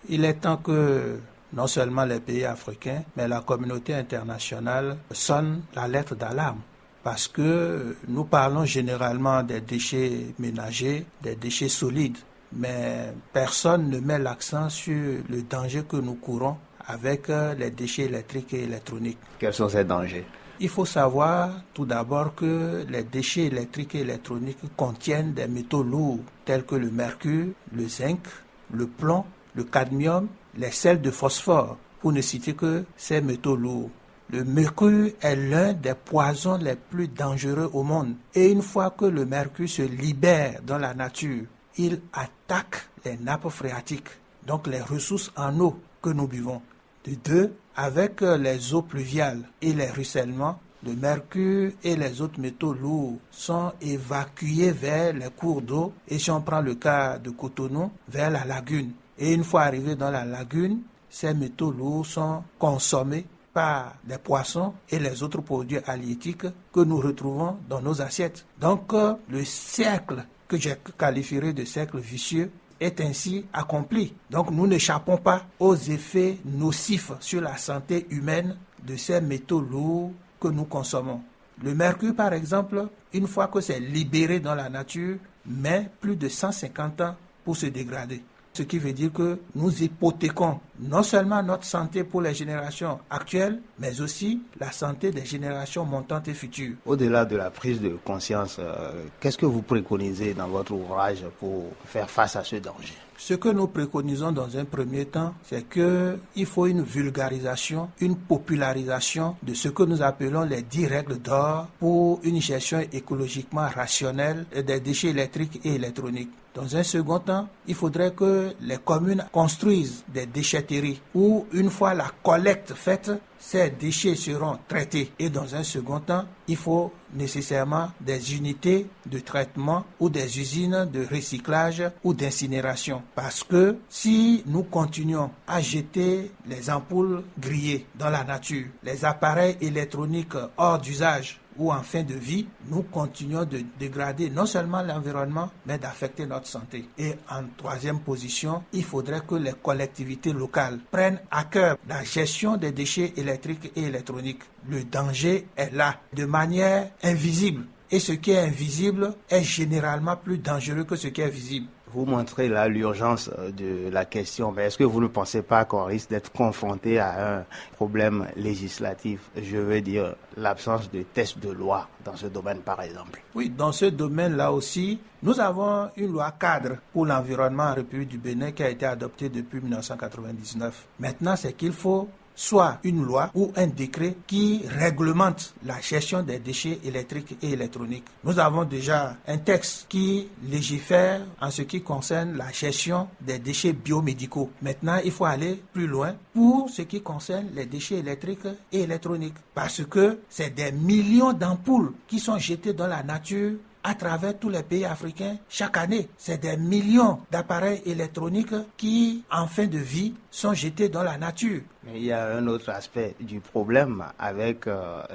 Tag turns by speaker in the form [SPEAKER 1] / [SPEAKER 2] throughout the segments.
[SPEAKER 1] Il est temps que non seulement les pays africains, mais la communauté internationale sonne la lettre d'alarme. Parce que nous parlons généralement des déchets ménagers, des déchets solides, mais personne ne met l'accent sur le danger que nous courons avec les déchets électriques et électroniques.
[SPEAKER 2] Quels sont ces dangers?
[SPEAKER 1] Il faut savoir tout d'abord que les déchets électriques et électroniques contiennent des métaux lourds tels que le mercure, le zinc, le plomb, le cadmium, les sels de phosphore, pour ne citer que ces métaux lourds. Le mercure est l'un des poisons les plus dangereux au monde. Et une fois que le mercure se libère dans la nature, il attaque les nappes phréatiques, donc les ressources en eau que nous buvons. De deux, avec les eaux pluviales et les ruissellements, le mercure et les autres métaux lourds sont évacués vers les cours d'eau et si on prend le cas de Cotonou, vers la lagune. Et une fois arrivés dans la lagune, ces métaux lourds sont consommés par les poissons et les autres produits halieutiques que nous retrouvons dans nos assiettes. Donc le cercle que je qualifierais de cercle vicieux est ainsi accompli. Donc nous n'échappons pas aux effets nocifs sur la santé humaine de ces métaux lourds que nous consommons. Le mercure, par exemple, une fois que c'est libéré dans la nature, met plus de 150 ans pour se dégrader. Ce qui veut dire que nous hypothéquons non seulement notre santé pour les générations actuelles, mais aussi la santé des générations montantes et futures.
[SPEAKER 2] Au-delà de la prise de conscience, qu'est-ce que vous préconisez dans votre ouvrage pour faire face à ce danger?
[SPEAKER 1] Ce que nous préconisons dans un premier temps, c'est qu'il faut une vulgarisation, une popularisation de ce que nous appelons les 10 règles d'or pour une gestion écologiquement rationnelle des déchets électriques et électroniques. Dans un second temps, il faudrait que les communes construisent des déchetteries où, une fois la collecte faite, ces déchets seront traités. Et dans un second temps, il faut nécessairement des unités de traitement ou des usines de recyclage ou d'incinération. Parce que si nous continuons à jeter les ampoules grillées dans la nature, les appareils électroniques hors d'usage, ou en fin de vie, nous continuons de dégrader non seulement l'environnement, mais d'affecter notre santé. Et en troisième position, il faudrait que les collectivités locales prennent à cœur la gestion des déchets électriques et électroniques. Le danger est là, de manière invisible. Et ce qui est invisible est généralement plus dangereux que ce qui est visible.
[SPEAKER 2] Vous montrez là l'urgence de la question, mais est-ce que vous ne pensez pas qu'on risque d'être confronté à un problème législatif? Je veux dire l'absence de texte de loi dans ce domaine par exemple.
[SPEAKER 1] Oui, dans ce domaine-là aussi, nous avons une loi cadre pour l'environnement en République du Bénin qui a été adoptée depuis 1999. Maintenant, c'est qu'il faut soit une loi ou un décret qui réglemente la gestion des déchets électriques et électroniques. Nous avons déjà un texte qui légifère en ce qui concerne la gestion des déchets biomédicaux. Maintenant, il faut aller plus loin pour ce qui concerne les déchets électriques et électroniques. Parce que c'est des millions d'ampoules qui sont jetées dans la nature à travers tous les pays africains chaque année. C'est des millions d'appareils électroniques qui, en fin de vie, sont jetés dans la nature.
[SPEAKER 2] Mais il y a un autre aspect du problème avec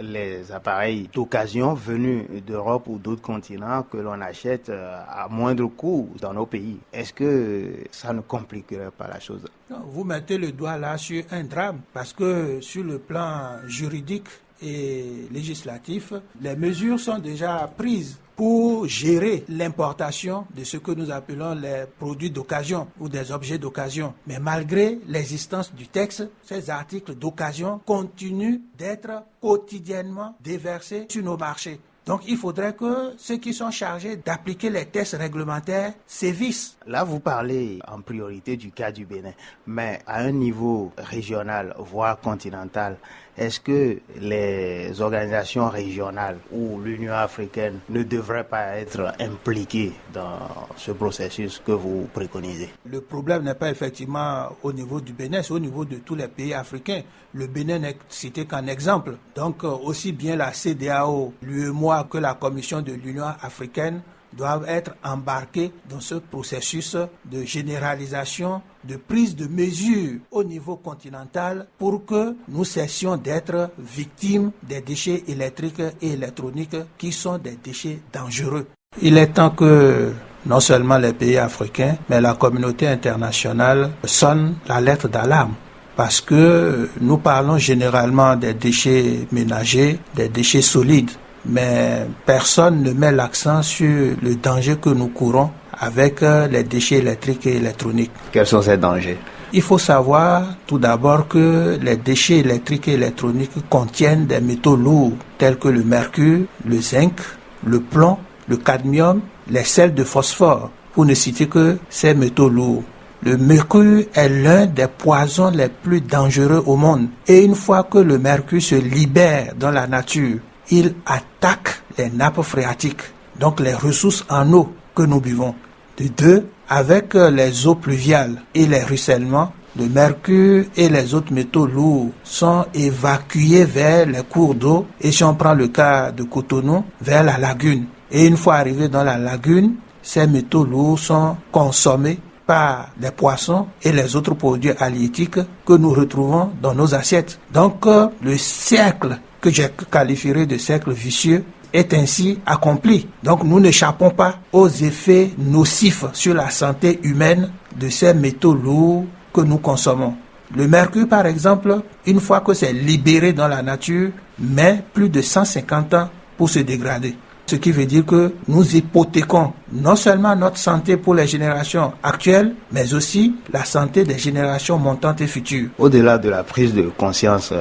[SPEAKER 2] les appareils d'occasion venus d'Europe ou d'autres continents que l'on achète à moindre coût dans nos pays. Est-ce que ça ne compliquerait pas la chose?
[SPEAKER 1] Non, vous mettez le doigt là sur un drame parce que sur le plan juridique et législatif, les mesures sont déjà prises pour gérer l'importation de ce que nous appelons les produits d'occasion ou des objets d'occasion. Mais malgré l'existence du texte, ces articles d'occasion continuent d'être quotidiennement déversés sur nos marchés. Donc il faudrait que ceux qui sont chargés d'appliquer les textes réglementaires sévissent.
[SPEAKER 2] Là, vous parlez en priorité du cas du Bénin, mais à un niveau régional, voire continental, est-ce que les organisations régionales ou l'Union africaine ne devraient pas être impliquées dans ce processus que vous préconisez?
[SPEAKER 1] Le problème n'est pas effectivement au niveau du Bénin, c'est au niveau de tous les pays africains. Le Bénin n'est cité qu'un exemple. Donc aussi bien la CEDEAO, l'UEMOA que la Commission de l'Union africaine doivent être embarqués dans ce processus de généralisation, de prise de mesures au niveau continental pour que nous cessions d'être victimes des déchets électriques et électroniques qui sont des déchets dangereux. Il est temps que non seulement les pays africains, mais la communauté internationale sonne la lettre d'alarme. Parce que nous parlons généralement des déchets ménagers, des déchets solides, mais personne ne met l'accent sur le danger que nous courons avec les déchets électriques et électroniques.
[SPEAKER 2] Quels sont ces dangers?
[SPEAKER 1] Il faut savoir tout d'abord que les déchets électriques et électroniques contiennent des métaux lourds tels que le mercure, le zinc, le plomb, le cadmium, les sels de phosphore, pour ne citer que ces métaux lourds. Le mercure est l'un des poisons les plus dangereux au monde. Et une fois que le mercure se libère dans la nature, il attaque les nappes phréatiques, donc les ressources en eau que nous buvons. De deux, avec les eaux pluviales et les ruissellements, le mercure et les autres métaux lourds sont évacués vers les cours d'eau et si on prend le cas de Cotonou, vers la lagune. Et une fois arrivés dans la lagune, ces métaux lourds sont consommés par les poissons et les autres produits halieutiques que nous retrouvons dans nos assiettes. Donc le cercle que je qualifierais de cercle vicieux est ainsi accompli. Donc nous n'échappons pas aux effets nocifs sur la santé humaine de ces métaux lourds que nous consommons. Le mercure, par exemple, une fois que c'est libéré dans la nature, met plus de 150 ans pour se dégrader. Ce qui veut dire que nous hypothéquons non seulement notre santé pour les générations actuelles, mais aussi la santé des générations montantes et futures.
[SPEAKER 2] Au-delà de la prise de conscience,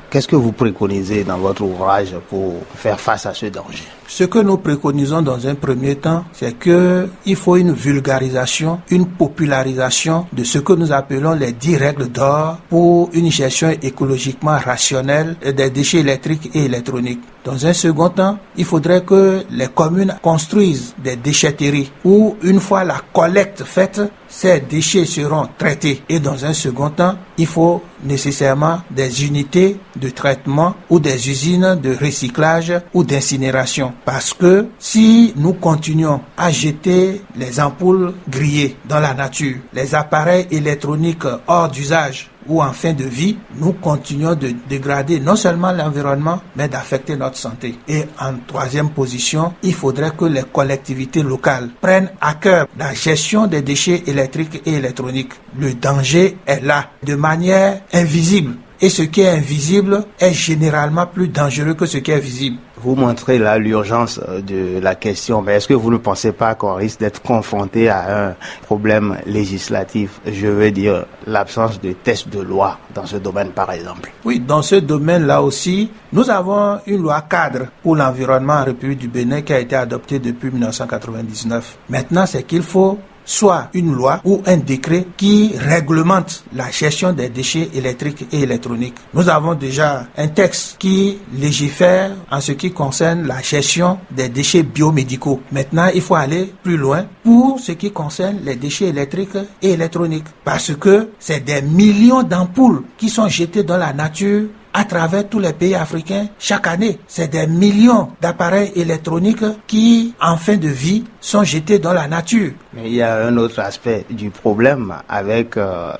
[SPEAKER 2] qu'est-ce que vous préconisez dans votre ouvrage pour faire face à ce danger?
[SPEAKER 1] Ce que nous préconisons dans un premier temps, c'est qu'il faut une vulgarisation, une popularisation de ce que nous appelons les 10 règles d'or pour une gestion écologiquement rationnelle des déchets électriques et électroniques. Dans un second temps, il faudrait que les communes construisent des déchetteries où, une fois la collecte faite, ces déchets seront traités. Et dans un second temps, il faut nécessairement des unités de traitement ou des usines de recyclage ou d'incinération. Parce que si nous continuons à jeter les ampoules grillées dans la nature, les appareils électroniques hors d'usage, ou en fin de vie, nous continuons de dégrader non seulement l'environnement, mais d'affecter notre santé. Et en troisième position, il faudrait que les collectivités locales prennent à cœur la gestion des déchets électriques et électroniques. Le danger est là, de manière invisible. Et ce qui est invisible est généralement plus dangereux que ce qui est visible.
[SPEAKER 2] Vous montrez là l'urgence de la question, mais est-ce que vous ne pensez pas qu'on risque d'être confronté à un problème législatif? Je veux dire l'absence de tests de loi dans ce domaine par exemple.
[SPEAKER 1] Oui, dans ce domaine-là aussi, nous avons une loi cadre pour l'environnement en République du Bénin qui a été adoptée depuis 1999. Maintenant, c'est qu'il faut soit une loi ou un décret qui réglemente la gestion des déchets électriques et électroniques. Nous avons déjà un texte qui légifère en ce qui concerne la gestion des déchets biomédicaux. Maintenant, il faut aller plus loin pour ce qui concerne les déchets électriques et électroniques. Parce que c'est des millions d'ampoules qui sont jetées dans la nature à travers tous les pays africains chaque année. C'est des millions d'appareils électroniques qui, en fin de vie, sont jetés dans la nature.
[SPEAKER 2] Mais il y a un autre aspect du problème avec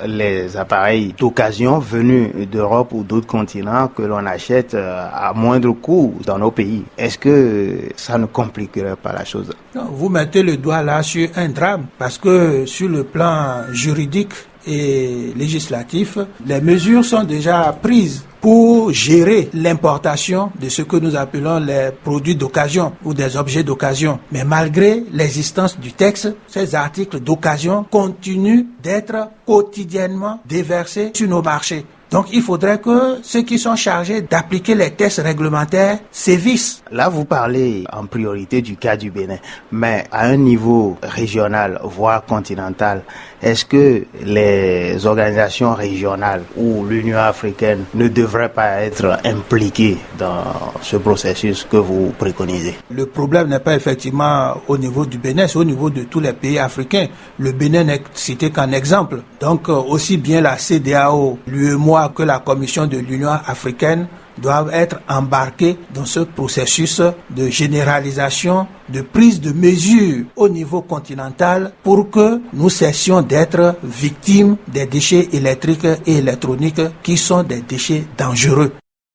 [SPEAKER 2] les appareils d'occasion venus d'Europe ou d'autres continents que l'on achète à moindre coût dans nos pays. Est-ce que ça ne compliquerait pas la chose?
[SPEAKER 1] Non, vous mettez le doigt là sur un drame parce que sur le plan juridique et législatif, les mesures sont déjà prises pour gérer l'importation de ce que nous appelons les produits d'occasion ou des objets d'occasion. Mais malgré l'existence du texte, ces articles d'occasion continuent d'être quotidiennement déversés sur nos marchés. Donc, il faudrait que ceux qui sont chargés d'appliquer les tests réglementaires sévissent.
[SPEAKER 2] Là, vous parlez en priorité du cas du Bénin, mais à un niveau régional, voire continental, est-ce que les organisations régionales ou l'Union africaine ne devraient pas être impliquées dans ce processus que vous préconisez?
[SPEAKER 1] Le problème n'est pas effectivement au niveau du Bénin, c'est au niveau de tous les pays africains. Le Bénin n'est cité qu'un exemple. Donc, aussi bien la CEDEAO, l'UEMOA, que la Commission de l'Union africaine doivent être embarqués dans ce processus de généralisation, de prise de mesures au niveau continental pour que nous cessions d'être victimes des déchets électriques et électroniques qui sont des déchets dangereux.